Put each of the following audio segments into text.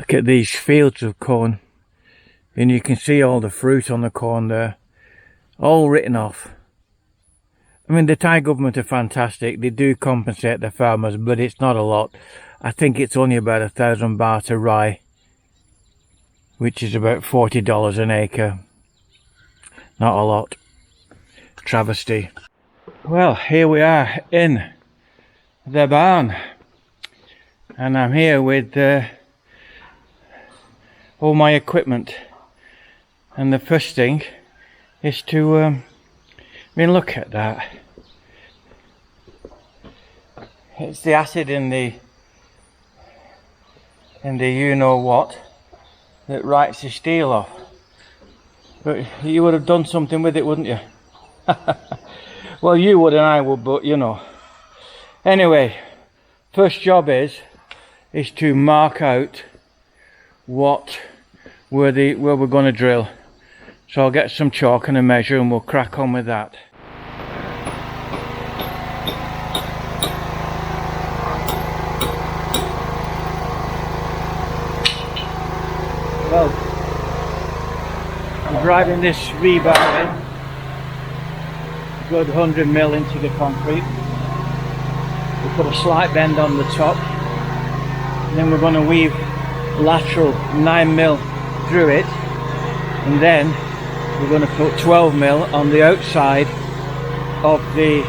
Look at these fields of corn, and you can see all the fruit on the corn there, all written off. I mean, the Thai government are fantastic. They do compensate the farmers, but it's not a lot. I think it's only about 1,000 baht a rye, which is about $40 an acre. Not a lot. Travesty. Well, here we are in the barn, and I'm here with all my equipment. And the first thing is to I mean, look at that. It's the acid in the you know what that writes the steel off. But you would have done something with it, wouldn't you? Well, you would and I would, but you know. Anyway, first job is to mark out where we're going to drill. So I'll get some chalk and a measure and we'll crack on with that. Well, I'm driving this rebar in, a good 100 mil into the concrete. We put a slight bend on the top, and then we're going to weave lateral 9 mil through it, and then we're going to put 12 mil on the outside of the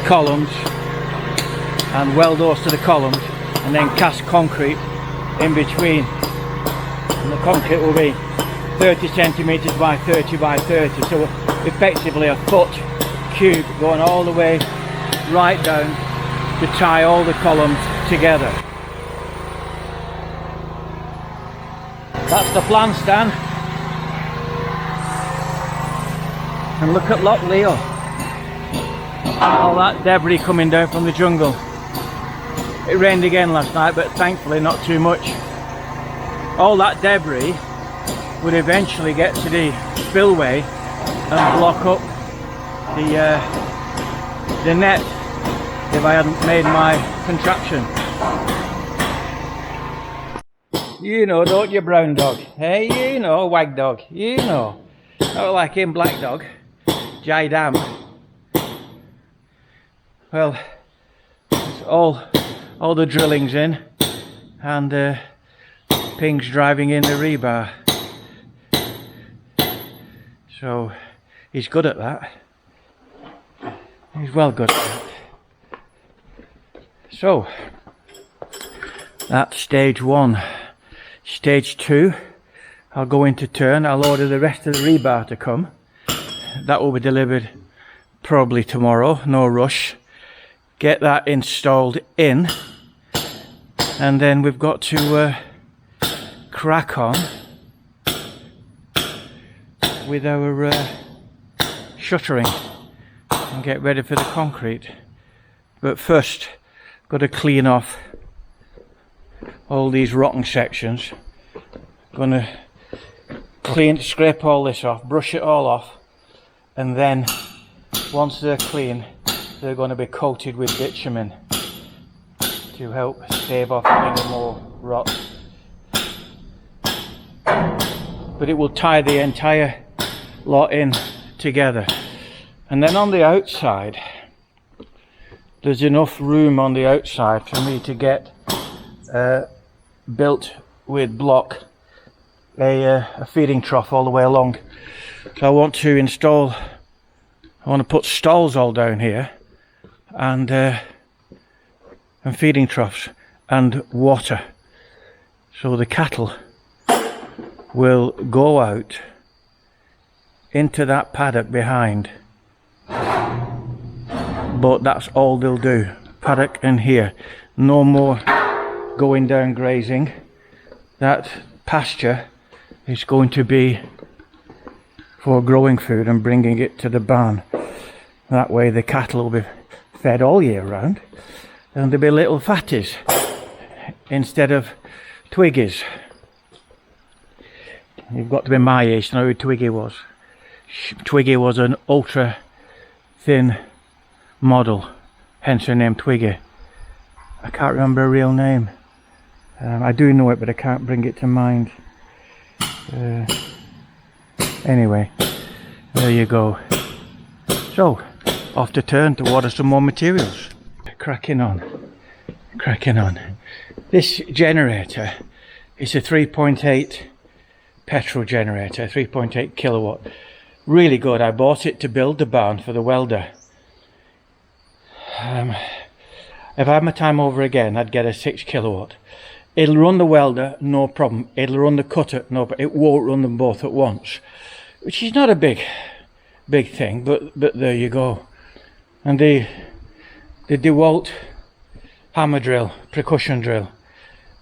columns and weld those to the columns, and then cast concrete in between, and the concrete will be 30 centimeters by 30 by 30, so effectively a foot cube going all the way right down to tie all the columns together. That's the plan, Stan. And look at Loch Leo, all that debris coming down from the jungle. It rained again last night, but thankfully not too much. All that debris would eventually get to the spillway and block up the net if I hadn't made my contraption. You know, don't you, brown dog? Hey, you know, wag dog, you know. Not like him, black dog. Jai Dam. Well, it's all the drilling's in, and Ping's driving in the rebar. So he's good at that. He's well good at that. So that's stage one. Stage two, I'll go into turn. I'll order the rest of the rebar to come. That will be delivered probably tomorrow, no rush. Get that installed in, and then we've got to crack on with our shuttering and get ready for the concrete. But first, got to clean off all these rotten sections. Gonna scrape all this off, brush it all off, and then once they're clean, they're going to be coated with bitumen to help stave off any more rot. But it will tie the entire lot in together. And then on the outside, there's enough room on the outside for me to get built with block a feeding trough all the way along. So I want to put stalls all down here, and feeding troughs and water, so the cattle will go out into that paddock behind, but that's all they'll do. Paddock and here, no more going down grazing. That pasture is going to be for growing food and bringing it to the barn. That way the cattle will be fed all year round, and there'll be little fatties instead of twiggies. You've got to be my age to know who Twiggy was. Twiggy was an ultra thin model, hence her name Twiggy. I can't remember her real name. I do know it, but I can't bring it to mind. Anyway, there you go. So, off to turn to order some more materials. Cracking on. This generator is a 3.8 petrol generator, 3.8 kilowatt. Really good. I bought it to build the barn for the welder. If I had my time over again, I'd get a 6 kilowatt. It'll run the welder, no problem. It'll run the cutter, no problem. It won't run them both at once, which is not a big thing, but there you go. And the DeWalt hammer drill, percussion drill,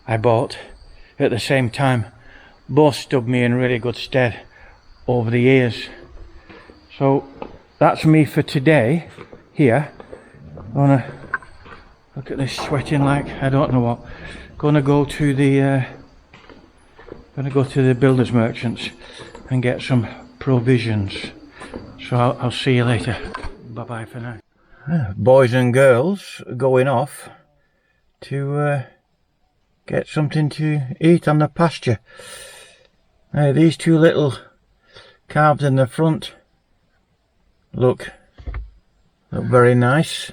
I bought at the same time. Both stood me in really good stead over the years. So that's me for today. Here, I'm gonna look at this sweating like I don't know what. Gonna go to the builders merchants and get some provisions. So I'll see you later. Bye bye for now. Boys and girls going off to get something to eat on the pasture. Now these two little calves in the front look very nice,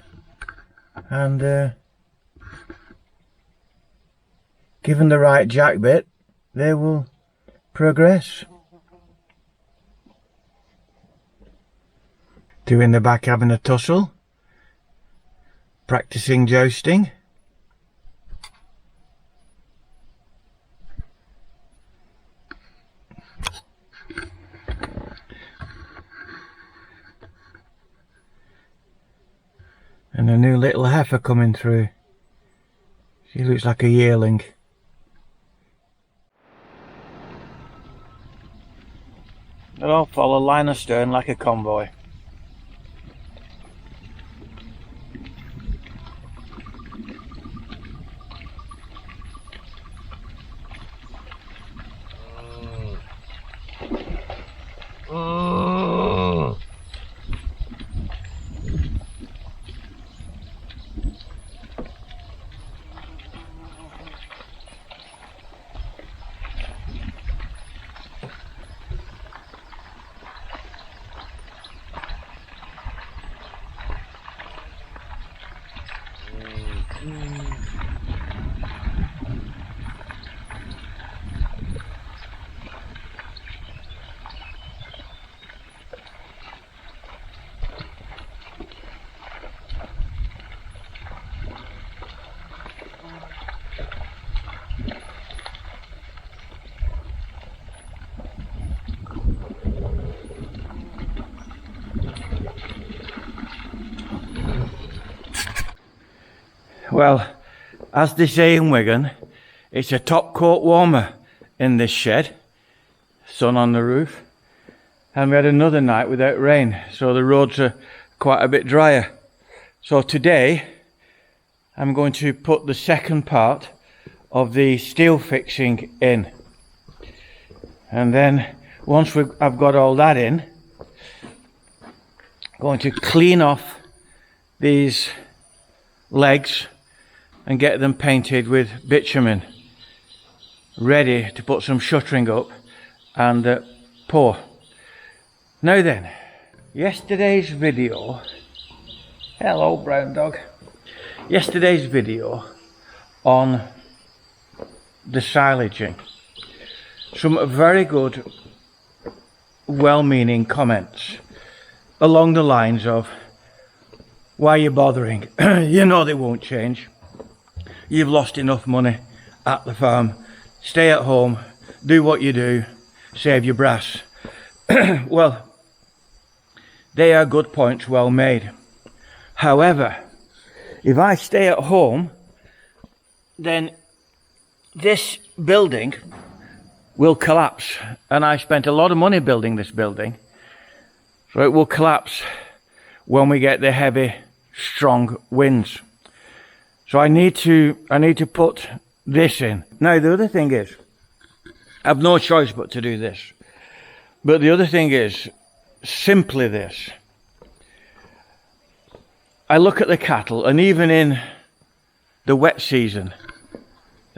and given the right jack bit, they will progress. Two in the back having a tussle, practicing jousting. And a new little heifer coming through. She looks like a yearling. They'll all follow line astern like a convoy. Well, as they say in Wigan, it's a top coat warmer in this shed. Sun on the roof. And we had another night without rain, so the roads are quite a bit drier. So today, I'm going to put the second part of the steel fixing in. And then, once I've got all that in, I'm going to clean off these legs and get them painted with bitumen, ready to put some shuttering up and pour. Now then, yesterday's video, hello brown dog, yesterday's video on the silaging, some very good well-meaning comments along the lines of, why are you bothering? You know they won't change. You've lost enough money at the farm. Stay at home, do what you do, save your brass. Well, they are good points, well made. However, if I stay at home, then this building will collapse. And I spent a lot of money building this building. So it will collapse when we get the heavy, strong winds. So I need to put this in. Now the other thing is, I've no choice but to do this. But the other thing is simply this. I look at the cattle, and even in the wet season,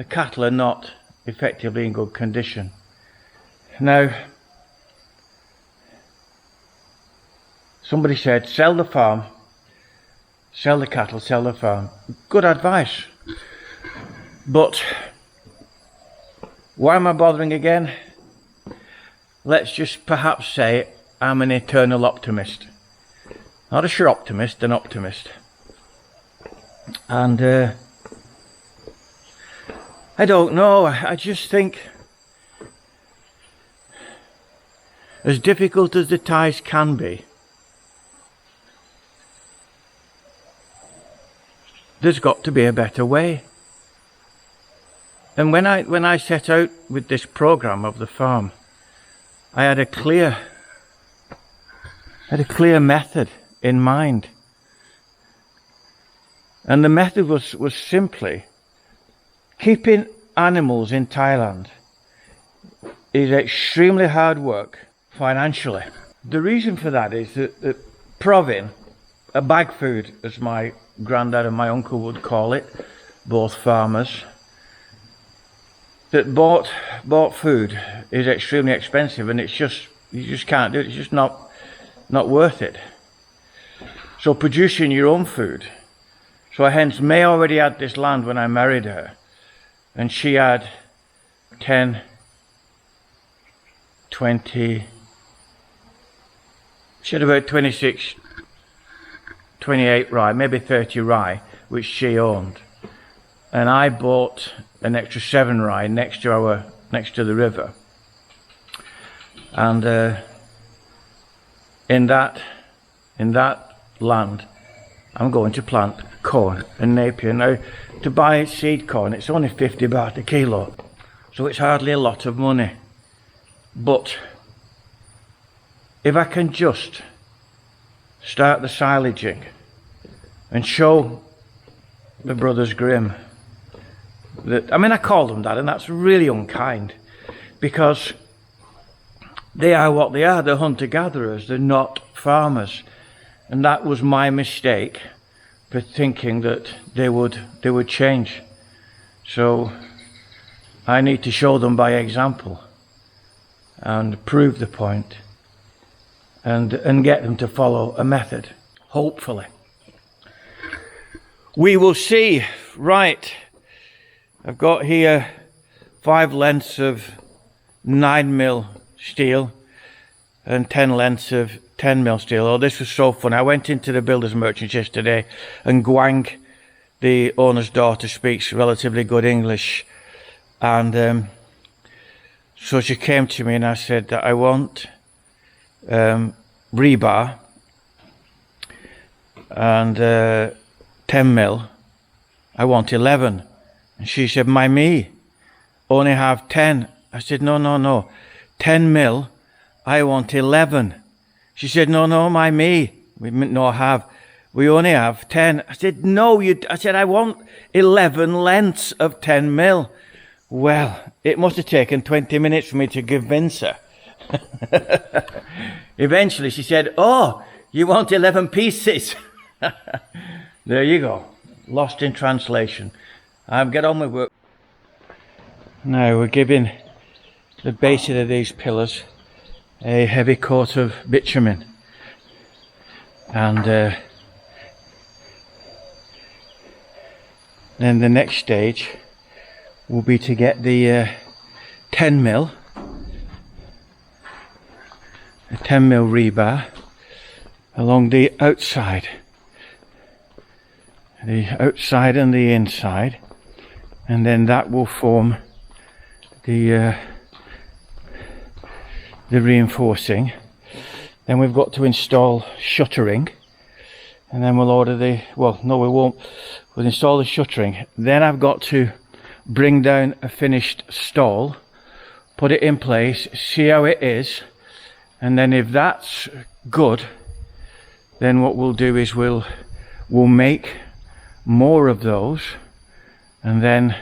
the cattle are not effectively in good condition. Now, somebody said, sell the farm, sell the cattle, sell the farm. Good advice. But why am I bothering again? Let's just perhaps say I'm an eternal optimist. Not a sure optimist, an optimist. And I don't know, I just think, as difficult as the ties can be, there's got to be a better way. And when I set out with this program of the farm, I had a clear method in mind. And the method was simply keeping animals in Thailand is extremely hard work financially. The reason for that is that proving a bag food, as my granddad and my uncle would call it, both farmers, that bought food is extremely expensive, and it's just, you just can't do it. It's just not worth it. So producing your own food. So hence May already had this land when I married her, and she had 10, 20, she had about 26, 28 rye, maybe 30 rye, which she owned. And I bought an extra 7 rye next to the river. And in that land, I'm going to plant corn and Napier. Now, to buy seed corn, it's only 50 baht a kilo, so it's hardly a lot of money. But if I can just start the silaging and show the brothers Grimm that, I mean, I call them that, and that's really unkind, because they are what they are. They're hunter-gatherers, they're not farmers. And that was my mistake, for thinking that they would change. So I need to show them by example and prove the point, and get them to follow a method, hopefully. We will see. Right, I've got here 5 lengths of 9mm steel and 10 lengths of 10mm steel. Oh, this was so fun. I went into the builder's merchants yesterday, and Guang, the owner's daughter, speaks relatively good English, and so she came to me and I said that I want rebar and 10mm. I want 11. And she said, my me, only have 10. I said, no, 10mm, I want 11. She said, no, my me, we only have 10. I said, no, I said, I want 11 lengths of 10mm. Well, it must have taken 20 minutes for me to convince her. Eventually she said, oh, you want 11 pieces. There you go. Lost in translation. I'll get on with work. Now we're giving the base of these pillars a heavy coat of bitumen. And then the next stage will be to get the 10mm, a 10mm rebar along the outside and the inside, and then that will form the reinforcing. Then we've got to install shuttering, and then we'll order we won't. We'll install the shuttering. Then I've got to bring down a finished stall, put it in place, see how it is, and then if that's good, then what we'll do is we'll make more of those, and then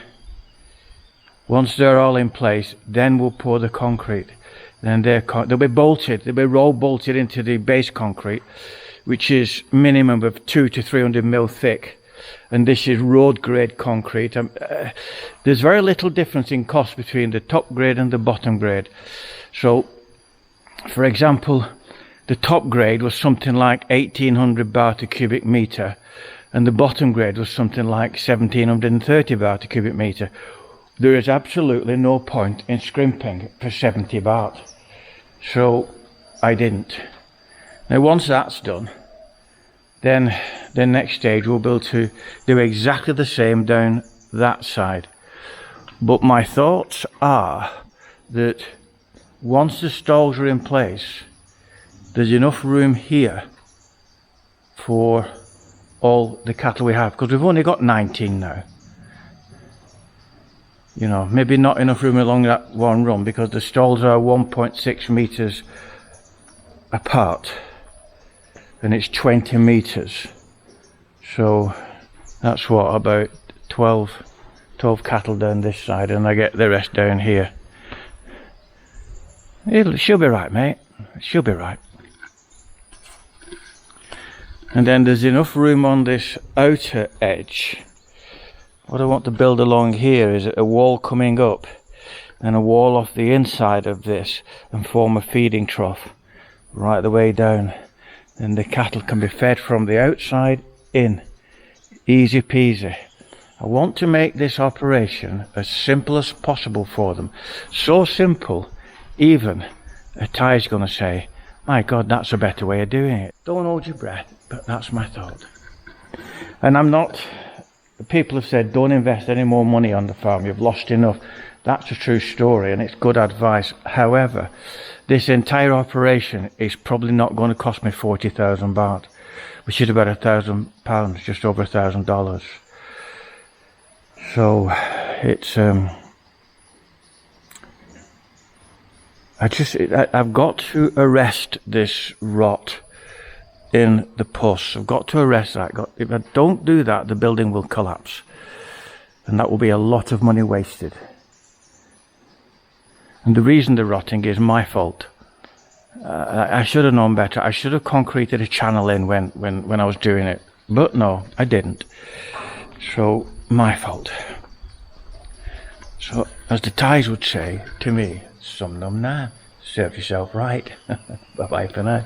once they're all in place, then we'll pour the concrete. Then they'll be bolted, they'll be roll bolted into the base concrete, which is minimum of 200 to 300mm thick. and this is road grade concrete. There's very little difference in cost between the top grade and the bottom grade. So, for example, the top grade was something like 1800 baht to cubic meter, and the bottom grade was something like 1730 baht to cubic meter. There is absolutely no point in scrimping for 70 baht. So I didn't. Now once that's done, then the next stage we'll be able to do exactly the same down that side. But my thoughts are that once the stalls are in place, there's enough room here for all the cattle we have, because we've only got 19 now. You know, maybe not enough room along that one run because the stalls are 1.6 meters apart and it's 20 meters. So that's what, about 12 cattle down this side, and I get the rest down here. She'll be right, mate. She'll be right. And then there's enough room on this outer edge. What I want to build along here is a wall coming up and a wall off the inside of this and form a feeding trough right the way down. And the cattle can be fed from the outside in. Easy peasy. I want to make this operation as simple as possible for them. So simple, even a Thai's going to say, my God, that's a better way of doing it. Don't hold your breath, but that's my thought. And I'm not... People have said, don't invest any more money on the farm, you've lost enough. That's a true story and it's good advice. However, this entire operation is probably not going to cost me 40,000 baht, which is about £1,000, just over $1,000. So it's I've got to arrest this rot in the pus. I've got to arrest that. If I don't do that, the building will collapse, and that will be a lot of money wasted. And the reason they're rotting is my fault. I should have known better. I should have concreted a channel in when I was doing it, but no, I didn't. So my fault. So as the Thais would say to me, "Sum num na, serve yourself right." Bye bye for now.